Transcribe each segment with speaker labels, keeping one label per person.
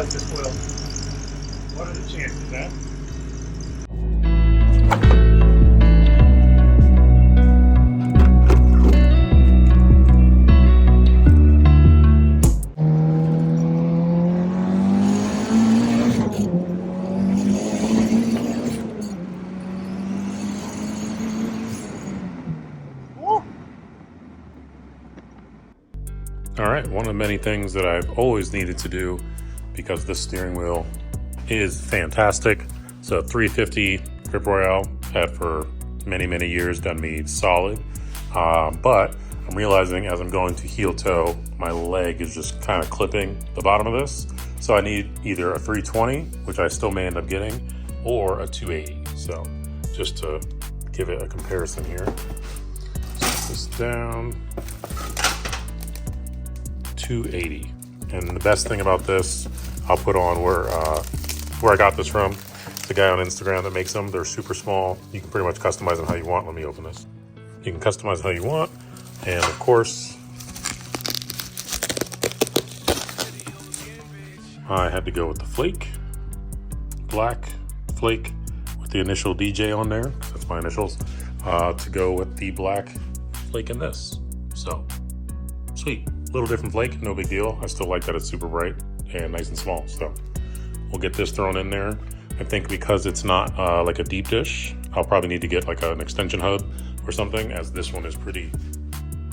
Speaker 1: like this will. What are the chances, man?
Speaker 2: All right, one of the many things that I've always needed to do, because this steering wheel is fantastic. So 350 Grip Royale had for many, many years done me solid. But I'm realizing as I'm going to heel toe, my leg is just kind of clipping the bottom of this. So I need either a 320, which I still may end up getting, or a 280. So just to give it a comparison here, set this down. 280. And the best thing about this, I'll put on where I got this from. The guy on Instagram that makes them. They're super small. You can pretty much customize them how you want. Let me open this. You can customize how you want. And of course, I had to go with the flake, black flake with the initial DJ on there. That's my initials. To go with the black flake in this. So sweet. Little different flake, no big deal. I still like that it's super bright and nice and small. So we'll get this thrown in there. I think because it's not like a deep dish, I'll probably need to get like an extension hub or something, as this one is pretty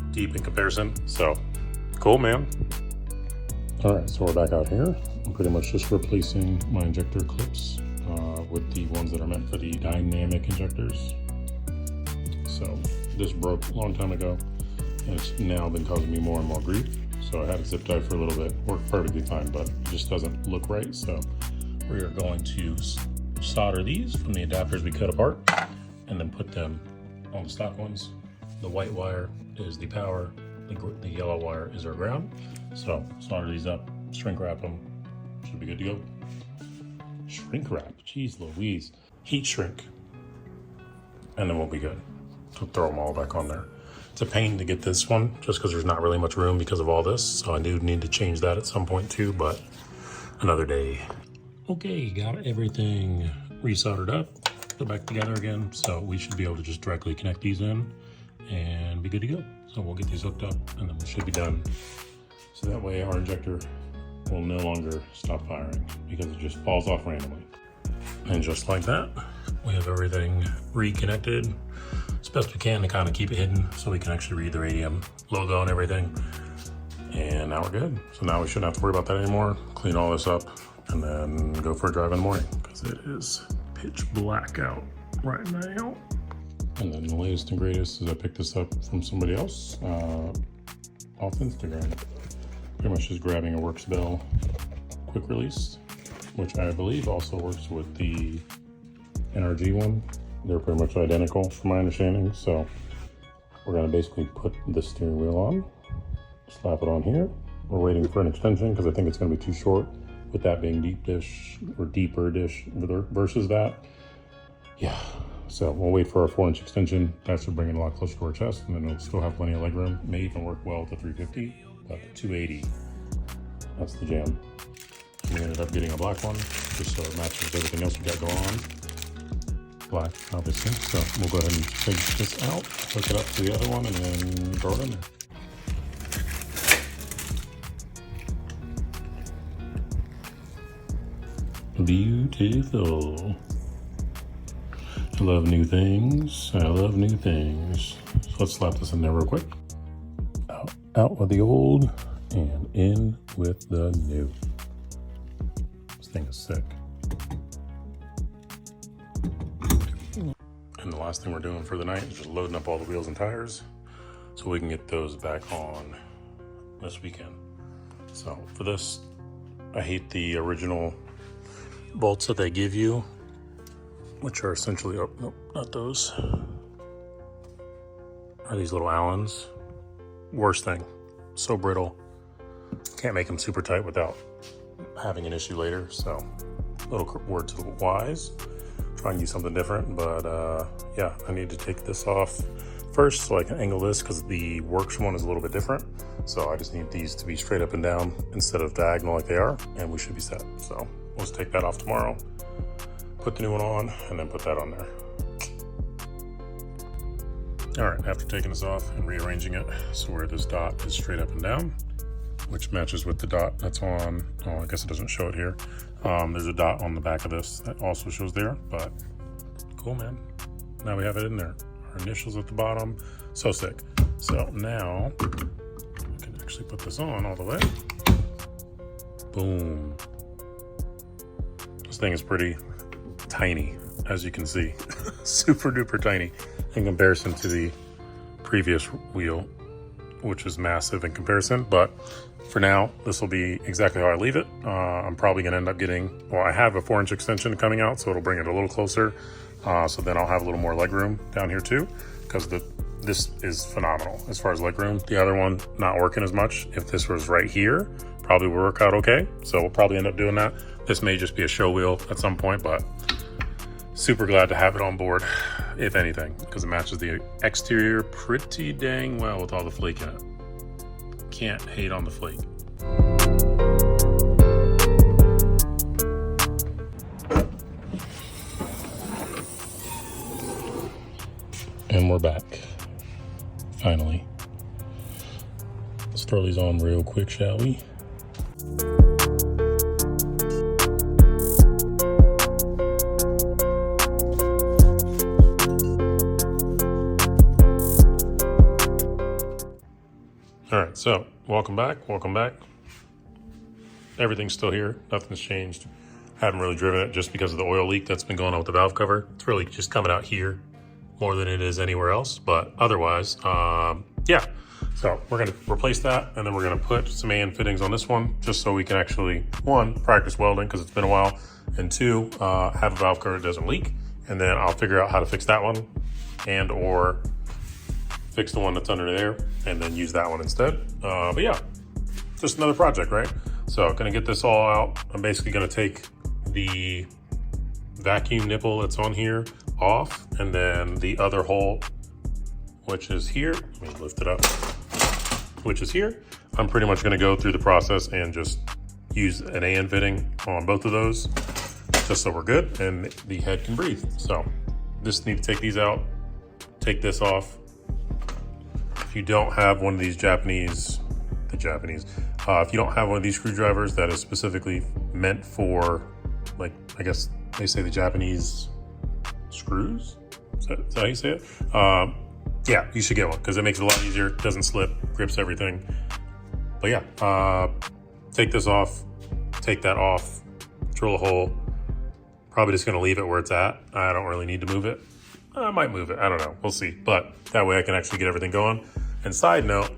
Speaker 2: deep in comparison. So cool, man. All right, so we're back out here. I'm pretty much just replacing my injector clips with the ones that are meant for the dynamic injectors. So this broke a long time ago, and it's now been causing me more and more grief. So I had a zip tie for a little bit, worked perfectly fine, but it just doesn't look right. So we are going to solder these from the adapters we cut apart and then put them on the stock ones. The white wire is the power, the yellow wire is our ground. So solder these up, shrink wrap them, should be good to go. Shrink wrap, geez Louise. Heat shrink, and then we'll be good. So throw them all back on there. It's a pain to get this one just because there's not really much room because of all this. So I do need to change that at some point too, but another day. Okay, got everything resoldered up, put back together again. So we should be able to just directly connect these in and be good to go. So we'll get these hooked up and then we should be done. So that way our injector will no longer stop firing because it just falls off randomly. And just like that, we have everything reconnected as best we can to kind of keep it hidden so we can actually read the Radium logo and everything. And now we're good. So now we shouldn't have to worry about that anymore. Clean all this up and then go for a drive in the morning because it is pitch black out right now. And then the latest and greatest is I picked this up from somebody else off Instagram. Pretty much just grabbing a Works Bell quick release, which I believe also works with the NRG one. They're pretty much identical from my understanding. So we're gonna basically put the steering wheel on, slap it on here. We're waiting for an extension because I think it's gonna be too short with that being deep dish or deeper dish versus that. Yeah, so we'll wait for our 4-inch extension. That should bring it a lot closer to our chest, and then it'll still have plenty of leg room. May even work well with the 350, but the 280, that's the jam. We ended up getting a black one just so it matches everything else we got going on. Black, obviously. So we'll go ahead and take this out, hook it up to the other one, and then throw it in there. Beautiful. I love new things. I love new things. So let's slap this in there real quick. Out with the old and in with the new. This thing is sick. And the last thing we're doing for the night is just loading up all the wheels and tires so we can get those back on this weekend. So for this, I hate the original bolts that they give you, which are essentially, oh, nope, not those, are these little Allens. Worst thing, so brittle. Can't make them super tight without having an issue later. So little word to the wise, try and use something different, but yeah, I need to take this off first so I can angle this because the Works one is a little bit different. So I just need these to be straight up and down instead of diagonal like they are, and we should be set. So we'll just take that off tomorrow, put the new one on, and then put that on there. All right, after taking this off and rearranging it so where this dot is straight up and down, which matches with the dot that's on, oh, I guess it doesn't show it here. There's a dot on the back of this that also shows there, but cool, man. Now we have it in there. Our initials at the bottom, so sick. So now I can actually put this on all the way. Boom. This thing is pretty tiny, as you can see. Super duper tiny in comparison to the previous wheel, which is massive in comparison, but for now, this will be exactly how I leave it. I'm probably gonna end up getting, well, I have a 4-inch extension coming out, so it'll bring it a little closer. So then I'll have a little more leg room down here too, because this is phenomenal as far as leg room. The other one not working as much. If this was right here, probably would work out okay. So we'll probably end up doing that. This may just be a show wheel at some point, but super glad to have it on board, if anything, because it matches the exterior pretty dang well with all the flake in it. Can't hate on the flake. And we're back, finally. Let's throw these on real quick, shall we? All right, so welcome back. Everything's still here, nothing's changed. Haven't really driven it just because of the oil leak that's been going on with the valve cover. It's really just coming out here more than it is anywhere else, but otherwise, yeah. So we're gonna replace that, and then we're gonna put some AN fittings on this one, just so we can actually, 1, practice welding, because it's been a while, and 2, have a valve cover that doesn't leak, and then I'll figure out how to fix that one, and or fix the one that's under there, and then use that one instead. But yeah, just another project, right? So gonna get this all out. I'm basically gonna take the vacuum nipple that's on here off, and then the other hole, which is here, let me lift it up, which is here. I'm pretty much gonna go through the process and just use an AN fitting on both of those, just so we're good and the head can breathe. So just need to take these out, take this off. If you don't have one of these if you don't have one of these screwdrivers that is specifically meant for, like, I guess they say the Japanese screws? Is that how you say it? Yeah, you should get one because it makes it a lot easier. Doesn't slip, grips everything. But yeah, take this off, take that off, drill a hole. Probably just gonna leave it where it's at. I don't really need to move it. I might move it, I don't know, we'll see. But that way I can actually get everything going. And side note,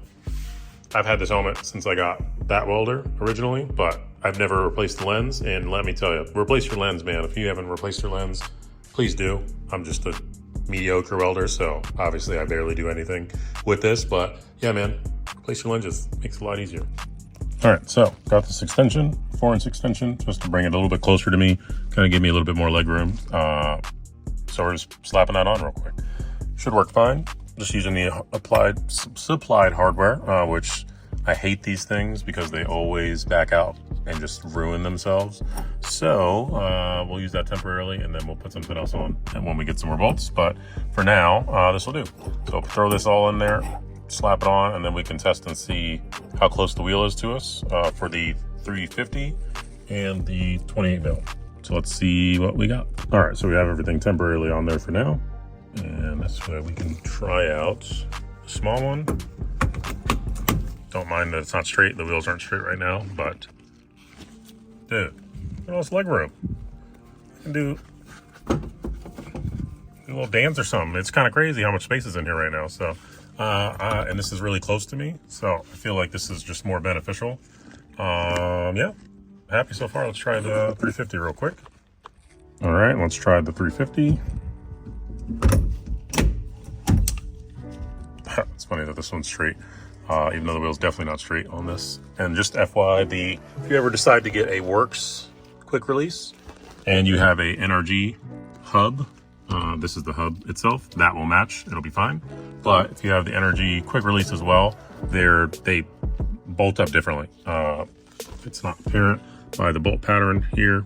Speaker 2: I've had this helmet since I got that welder originally, but I've never replaced the lens. And let me tell you, replace your lens, man. If you haven't replaced your lens, please do. I'm just a mediocre welder, so obviously I barely do anything with this, but yeah, man, replace your lenses. Makes it a lot easier. All right, so got this extension, 4-inch extension, just to bring it a little bit closer to me, kind of give me a little bit more leg room. So we're just slapping that on real quick. Should work fine. Just using the supplied hardware, which I hate these things because they always back out and just ruin themselves. So we'll use that temporarily, and then we'll put something else on and when we get some more bolts. But for now, this will do. So throw this all in there, slap it on, and then we can test and see how close the wheel is to us for the 350 and the 28 mil. So let's see what we got. All right, so we have everything temporarily on there for now. And this way we can try out the small one. Don't mind that it's not straight. The wheels aren't straight right now, but dude, look at all this leg room. I can do a little dance or something. It's kind of crazy how much space is in here right now. So, and this is really close to me. So I feel like this is just more beneficial. Yeah, happy so far. Let's try the 350 real quick. All right, let's try the 350. It's funny that this one's straight, even though the wheel's definitely not straight on this. And just FYI, if you ever decide to get a Works quick release and you have a NRG hub, this is the hub itself, that will match, it'll be fine. But if you have the energy quick release as well, they bolt up differently. It's not apparent by the bolt pattern here.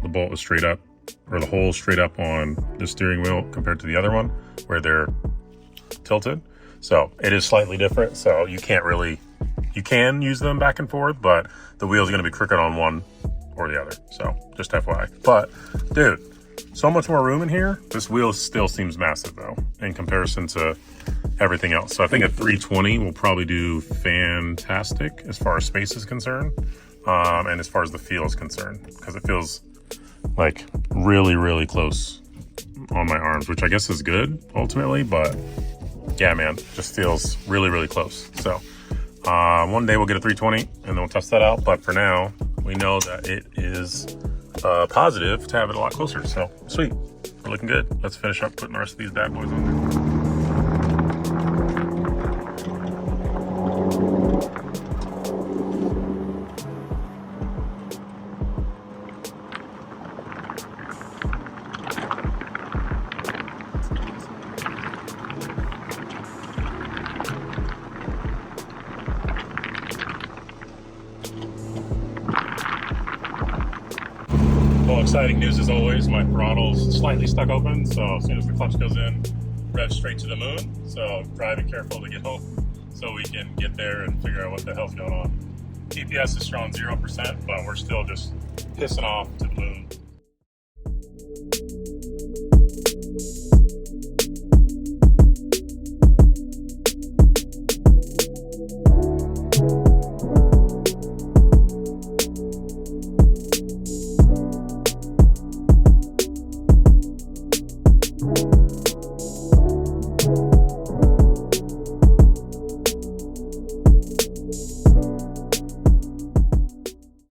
Speaker 2: The bolt is straight up, or the hole straight up on the steering wheel compared to the other one where they're tilted. So it is slightly different. So you can't really, you can use them back and forth, but the wheel is going to be crooked on one or the other. So just FYI. But dude, so much more room in here. This wheel still seems massive though in comparison to everything else. So I think a 320 will probably do fantastic as far as space is concerned, and as far as the feel is concerned, because it feels like really close on my arms, which I guess is good ultimately. But yeah, man, just feels really close. So one day we'll get a 320 and then we'll test that out. But for now, we know that it is positive to have it a lot closer. So sweet, we're looking good. Let's finish up putting the rest of these bad boys on there. Well, exciting news as always, my throttle's slightly stuck open, so as soon as the clutch goes in, rev straight to the moon. So driving careful to get home so we can get there and figure out what the hell's going on. TPS is strong 0%, but we're still just pissing off to the moon.
Speaker 3: You